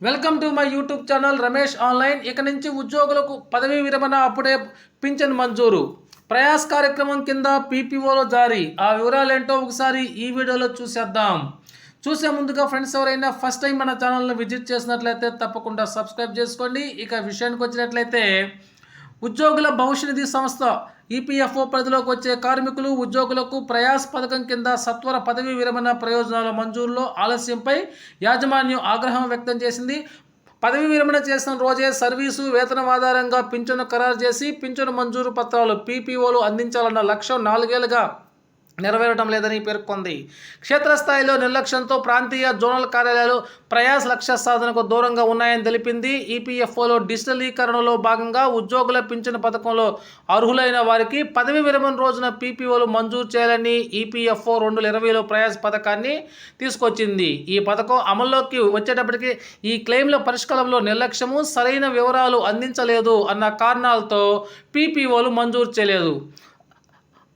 Welcome to my YouTube channel Ramesh online. ఇక నుంచి ఉద్యోగులకు పదవీ విరమణ అప్పుడే పింఛన్ మంజూరు. ప్రయాస్ కార్యక్రమం కింద పీపీఓలో జారీ. ఆ వివరాలు ఏంటో ఒకసారి ఈ వీడియోలో చూసేద్దాం. చూసే ముందుగా ఫ్రెండ్స్ ఎవరైనా ఫస్ట్ టైం మన ఛానల్ని విజిట్ చేసినట్లయితే తప్పకుండా సబ్స్క్రైబ్ చేసుకోండి. ఇక విషయానికి వచ్చినట్లయితే ఉద్యోగుల భవిష్య నిధి సంస్థ ఈపీఎఫ్ఓ పరిధిలోకి వచ్చే కార్మికులు ఉద్యోగులకు ప్రయాస్ పథకం కింద సత్వర పదవీ విరమణ ప్రయోజనాల మంజూరులో ఆలస్యంపై యాజమాన్యం ఆగ్రహం వ్యక్తం చేసింది. పదవీ విరమణ చేసిన రోజే సర్వీసు వేతనం ఆధారంగా పింఛను ఖరారు చేసి పింఛను మంజూరు పత్రాలు పీపీఓలు అందించాలన్న లక్ష్యం 4 ఏళ్లుగా నెరవేరడం లేదని పేర్కొంది. క్షేత్రస్థాయిలో నిర్లక్ష్యంతో ప్రాంతీయ జోనల్ కార్యాలయాలు ప్రయాస్ లక్ష్య సాధనకు దూరంగా ఉన్నాయని తెలిపింది. ఈపీఎఫ్ఓలో డిజిటలీకరణలో భాగంగా ఉద్యోగుల పింఛను పథకంలో అర్హులైన వారికి పదవి విరమణ రోజున పీపీఓలు మంజూరు చేయాలని ఈపీఎఫ్ఓ 2020లో ప్రయాస్ పథకాన్ని తీసుకొచ్చింది. ఈ పథకం అమల్లోకి వచ్చేటప్పటికి ఈ క్లెయిమ్ల పరిష్కారంలో నిర్లక్ష్యము, సరైన వివరాలు అందించలేదు అన్న కారణాలతో పీపీఓలు మంజూరు చేయలేదు.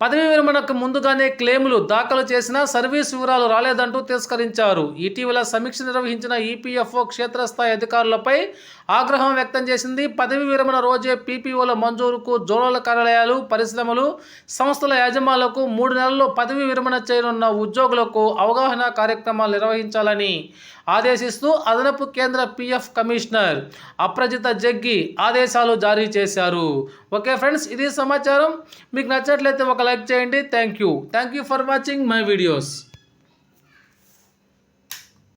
పదవీ విరమణకు ముందుగానే క్లెయిములు దాఖలు చేసినా సర్వీస్ వివరాలు రాలేదంటూ తిరస్కరించారు. ఇటీవల సమీక్ష నిర్వహించిన ఈపీఎఫ్ఓ క్షేత్రస్థాయి అధికారులపై ఆగ్రహం వ్యక్తం చేసింది. పదవీ విరమణ రోజే పీపీఓల మంజూరుకు జోనల్ కార్యాలయాలు, పరిశ్రమలు, సంస్థల యాజమాన్యాలకు 3 నెలల్లో పదవీ విరమణ చేయనున్న ఉద్యోగులకు అవగాహన కార్యక్రమాలు నిర్వహించాలని ఆదేశిస్తూ అదనపు కేంద్ర పీఎఫ్ కమిషనర్ అప్రజిత జగ్గి ఆదేశాలు జారీ చేశారు. ఓకే ఫ్రెండ్స్, ఇది సమాచారం. మీకు నచ్చినట్లయితే ఒక లైక్ చేయండి. Thank you for watching my videos.